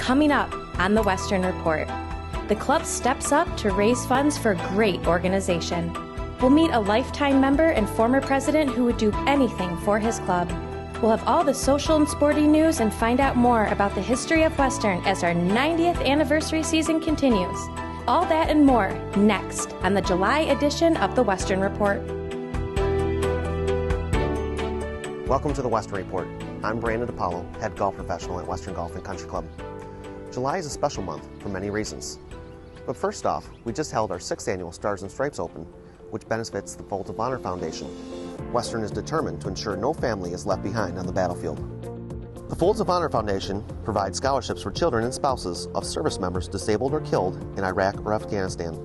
Coming up on the Western Report, the club steps up to raise funds for a great organization. We'll meet a lifetime member and former president who would do anything for his club. We'll have all the social and sporting news and find out more about the history of Western as our 90th anniversary season continues. All that and more next on the July edition of the Western Report. Welcome to the Western Report. I'm Brandon DePaulo, head golf professional at Western Golf and Country Club. July is a special month for many reasons. But first off, we just held our 6th annual Stars and Stripes Open, which benefits the Folds of Honor Foundation. Western is determined to ensure no family is left behind on the battlefield. The Folds of Honor Foundation provides scholarships for children and spouses of service members disabled or killed in Iraq or Afghanistan.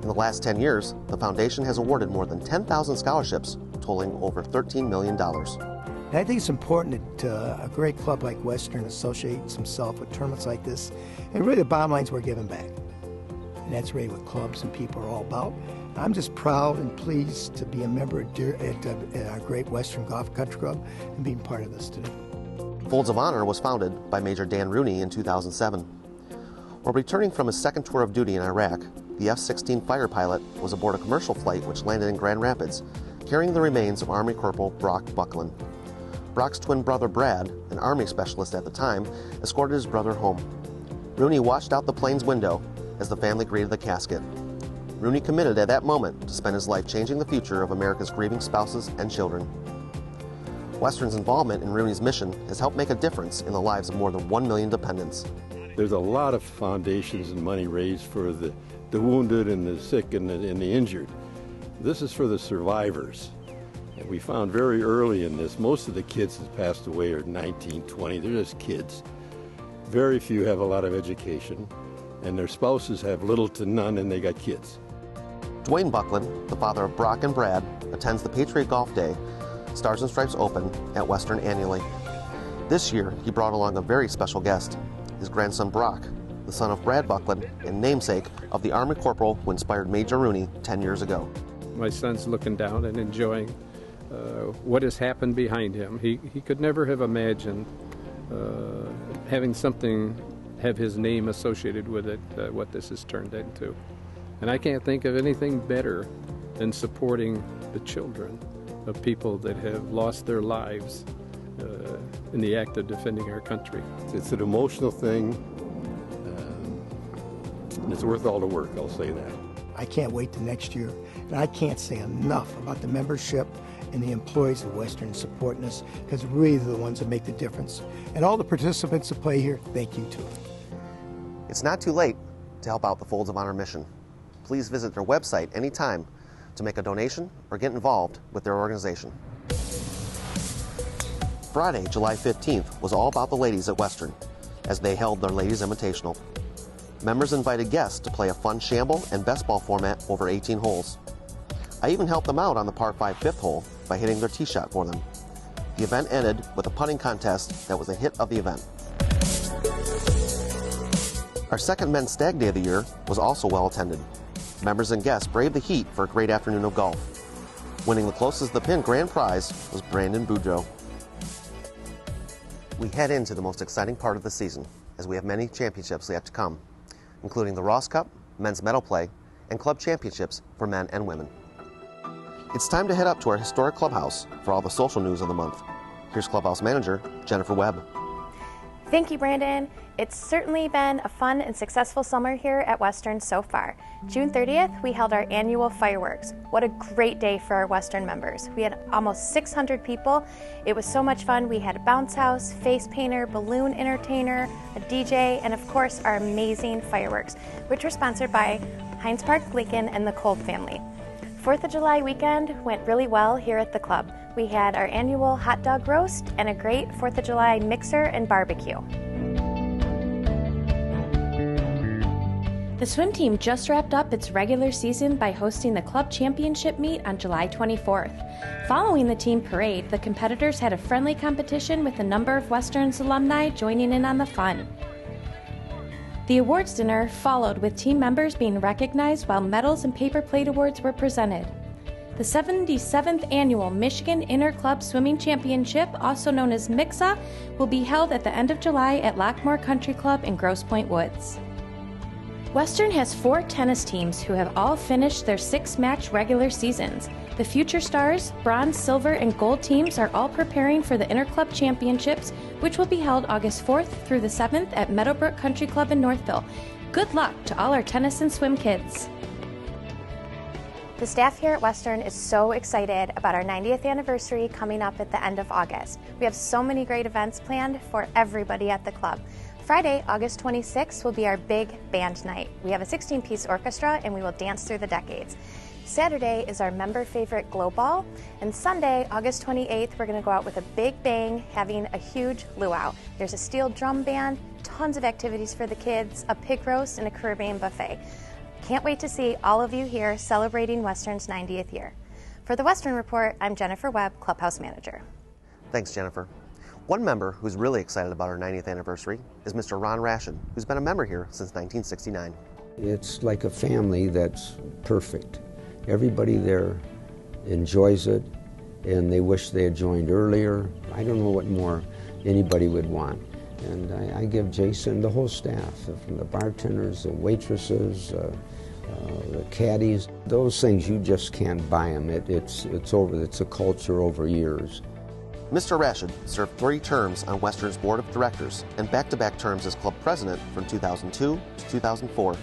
In the last 10 years, the foundation has awarded more than 10,000 scholarships, totaling over $13 million. I think it's important that a great club like Western associates himself with tournaments like this. And really the bottom line is we're giving back. And that's really what clubs and people are all about. I'm just proud and pleased to be a member at our great Western Golf Country Club and being part of this today. Folds of Honor was founded by Major Dan Rooney in 2007. While returning from his second tour of duty in Iraq, the F-16 fighter pilot was aboard a commercial flight which landed in Grand Rapids, carrying the remains of Army Corporal Brock Buckland. Brock's twin brother Brad, an Army specialist at the time, escorted his brother home. Rooney watched out the plane's window as the family greeted the casket. Rooney committed at that moment to spend his life changing the future of America's grieving spouses and children. Western's involvement in Rooney's mission has helped make a difference in the lives of more than 1 million dependents. There's a lot of foundations and money raised for the wounded and the sick and the injured. This is for the survivors. And we found very early in this, most of the kids that passed away are 19, 20, they're just kids. Very few have a lot of education, and their spouses have little to none, and they got kids. Dwayne Buckland, the father of Brock and Brad, attends the Patriot Golf Day, Stars and Stripes Open at Western annually. This year, he brought along a very special guest, his grandson Brock, the son of Brad Buckland and namesake of the Army Corporal who inspired Major Rooney 10 years ago. My son's looking down and enjoying what has happened behind him. He could never have imagined having something have his name associated with it, what this has turned into. And I can't think of anything better than supporting the children of people that have lost their lives in the act of defending our country. It's an emotional thing, and it's worth all the work, I'll say that. I can't wait till next year, and I can't say enough about the membership and the employees of Western supporting us, because really they're the ones that make the difference. And all the participants that play here, thank you too. It's not too late to help out the Folds of Honor mission. Please visit their website anytime to make a donation or get involved with their organization. Friday, July 15th was all about the ladies at Western as they held their Ladies Invitational. Members invited guests to play a fun shamble and best ball format over 18 holes. I even helped them out on the par 5 fifth hole by hitting their tee shot for them. The event ended with a putting contest that was a hit of the event. Our second men's stag day of the year was also well attended. Members and guests braved the heat for a great afternoon of golf. Winning the closest to the pin grand prize was Brandon Boudreau. We head into the most exciting part of the season as we have many championships yet to come, including the Ross Cup, men's medal play, and club championships for men and women. It's time to head up to our historic clubhouse for all the social news of the month. Here's Clubhouse Manager Jennifer Webb. Thank you, Brandon. It's certainly been a fun and successful summer here at Western so far. June 30th, we held our annual fireworks. What a great day for our Western members. We had almost 600 people. It was so much fun. We had a bounce house, face painter, balloon entertainer, a DJ, and of course our amazing fireworks, which were sponsored by Heinz Park Gleakin and the Kolb family. 4th of July weekend went really well here at the club. We had our annual hot dog roast and a great 4th of July mixer and barbecue. The swim team just wrapped up its regular season by hosting the club championship meet on July 24th. Following the team parade, the competitors had a friendly competition with a number of Western's alumni joining in on the fun. The awards dinner followed with team members being recognized while medals and paper plate awards were presented. The 77th Annual Michigan Interclub Swimming Championship, also known as MIXA, will be held at the end of July at Lockmore Country Club in Grosse Pointe Woods. Western has 4 tennis teams who have all finished their 6-match regular seasons. The Future Stars, Bronze, Silver, and Gold teams are all preparing for the Interclub Championships, which will be held August 4th through the 7th at Meadowbrook Country Club in Northville. Good luck to all our tennis and swim kids. The staff here at Western is so excited about our 90th anniversary coming up at the end of August. We have so many great events planned for everybody at the club. Friday, August 26th will be our big band night. We have a 16-piece orchestra and we will dance through the decades. Saturday is our member favorite Glow Ball, and Sunday, August 28th, we're going to go out with a big bang, having a huge luau. There's a steel drum band, tons of activities for the kids, a pig roast, and a Caribbean buffet. Can't wait to see all of you here celebrating Western's 90th year. For the Western Report, I'm Jennifer Webb, Clubhouse Manager. Thanks, Jennifer. One member who's really excited about our 90th anniversary is Mr. Ron Rashid, who's been a member here since 1969. It's like a family that's perfect. Everybody there enjoys it, and they wish they had joined earlier. I don't know what more anybody would want. And I give Jason, the whole staff, from the bartenders, the waitresses, the caddies, those things you just can't buy them. It's a culture over years. Mr. Rashid served 3 terms on Western's board of directors and back-to-back terms as club president from 2002 to 2004.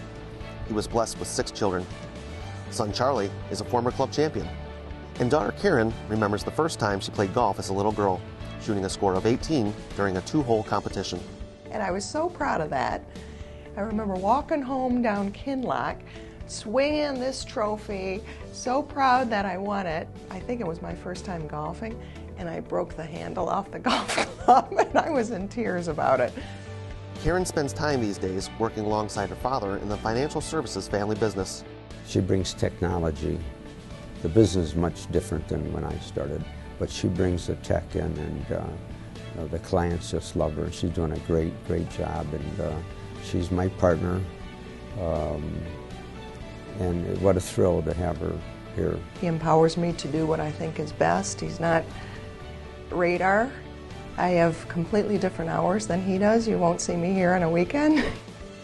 He was blessed with 6 children. Son Charlie is a former club champion. And daughter Karen remembers the first time she played golf as a little girl, shooting a score of 18 during a 2-hole competition. And I was so proud of that. I remember walking home down Kinloch, swinging this trophy, so proud that I won it. I think it was my first time golfing, and I broke the handle off the golf club, and I was in tears about it. Karen spends time these days working alongside her father in the financial services family business. She brings technology. The business is much different than when I started, but she brings the tech in, and the clients just love her. She's doing a great job, and she's my partner. And what a thrill to have her here. He empowers me to do what I think is best. He's not radar. I have completely different hours than he does. You won't see me here on a weekend.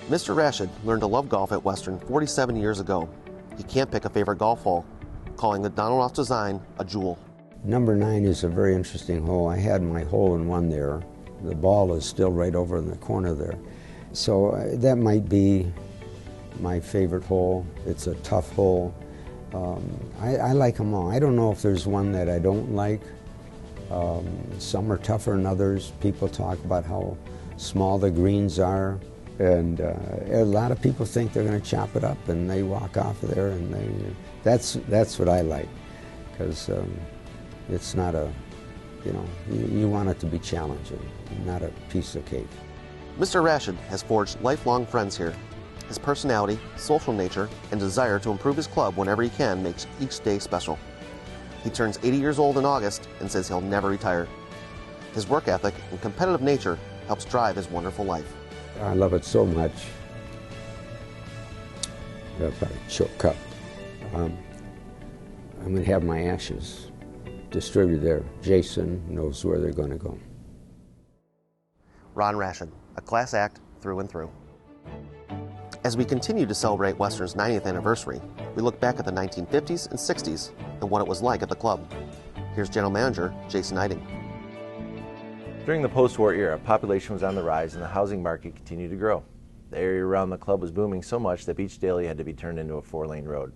Mr. Rashid learned to love golf at Western 47 years ago. He can't pick a favorite golf hole, calling the Donald Ross design a jewel. Number 9 is a very interesting hole. I had my hole-in-one there. The ball is still right over in the corner there. So that might be my favorite hole. It's a tough hole. I like them all. I don't know if there's one that I don't like. Some are tougher than others. People talk about how small the greens are. And a lot of people think they're going to chop it up, and they walk off of there, and that's what I like, because it's not a, you want it to be challenging, not a piece of cake. Mr. Rashid has forged lifelong friends here. His personality, social nature, and desire to improve his club whenever he can makes each day special. He turns 80 years old in August and says he'll never retire. His work ethic and competitive nature helps drive his wonderful life. I love it so much. If I choke up, I'm going to have my ashes distributed there. Jason knows where they're going to go. Ron Rashid, a class act through and through. As we continue to celebrate Western's 90th anniversary, we look back at the 1950s and 60s and what it was like at the club. Here's General Manager Jason Eiding. During the post-war era, population was on the rise and the housing market continued to grow. The area around the club was booming so much that Beach Daily had to be turned into a 4-lane road.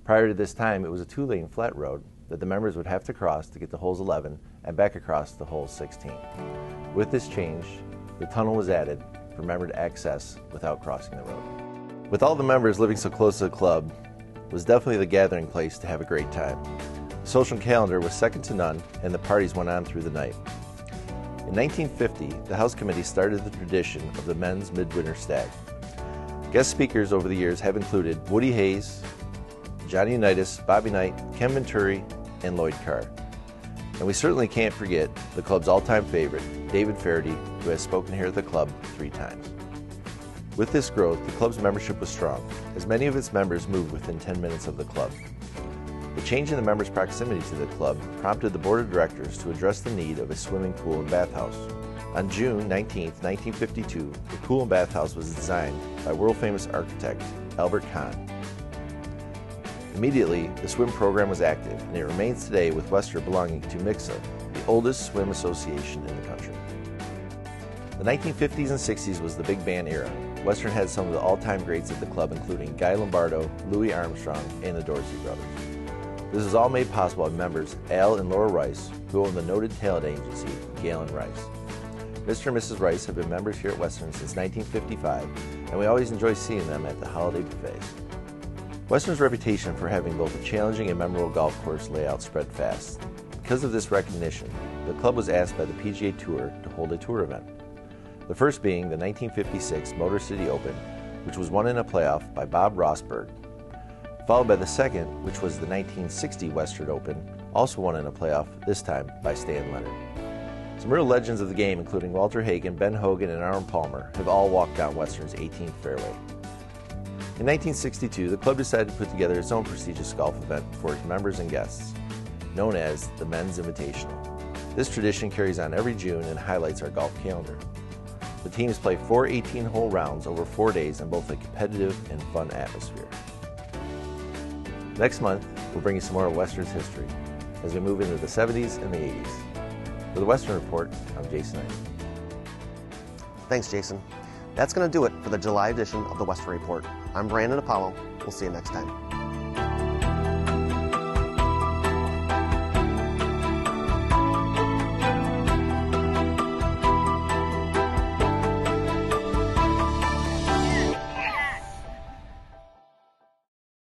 Prior to this time, it was a 2-lane flat road that the members would have to cross to get to holes 11 and back across to hole 16. With this change, the tunnel was added for members to access without crossing the road. With all the members living so close to the club, it was definitely the gathering place to have a great time. The social calendar was second to none, and the parties went on through the night. In 1950, the House Committee started the tradition of the men's midwinter stag. Guest speakers over the years have included Woody Hayes, Johnny Unitas, Bobby Knight, Ken Venturi, and Lloyd Carr. And we certainly can't forget the club's all-time favorite, David Faraday, who has spoken here at the club 3 times. With this growth, the club's membership was strong, as many of its members moved within 10 minutes of the club. The change in the members' proximity to the club prompted the board of directors to address the need of a swimming pool and bathhouse. On June 19, 1952, the pool and bathhouse was designed by world-famous architect Albert Kahn. Immediately, the swim program was active, and it remains today, with Western belonging to MIXA, the oldest swim association in the country. The 1950s and 60s was the big band era. Western had some of the all-time greats at the club, including Guy Lombardo, Louis Armstrong, and the Dorsey Brothers. This was all made possible by members Al and Laura Rice, who own the noted talent agency Gale & Rice. Mr. and Mrs. Rice have been members here at Western since 1955, and we always enjoy seeing them at the holiday buffets. Western's reputation for having both a challenging and memorable golf course layout spread fast. Because of this recognition, the club was asked by the PGA Tour to hold a tour event. The first being the 1956 Motor City Open, which was won in a playoff by Bob Rosberg, followed by the second, which was the 1960 Western Open, also won in a playoff, this time by Stan Leonard. Some real legends of the game, including Walter Hagen, Ben Hogan, and Arnold Palmer, have all walked down Western's 18th fairway. In 1962, the club decided to put together its own prestigious golf event for its members and guests, known as the Men's Invitational. This tradition carries on every June and highlights our golf calendar. The teams play 4 18-hole rounds over 4 days in both a competitive and fun atmosphere. Next month, we'll bring you some more of Western's history as we move into the 70s and the 80s. For the Western Report, I'm Jason Knight. Thanks, Jason. That's going to do it for the July edition of the Western Report. I'm Brandon Apollo. We'll see you next time.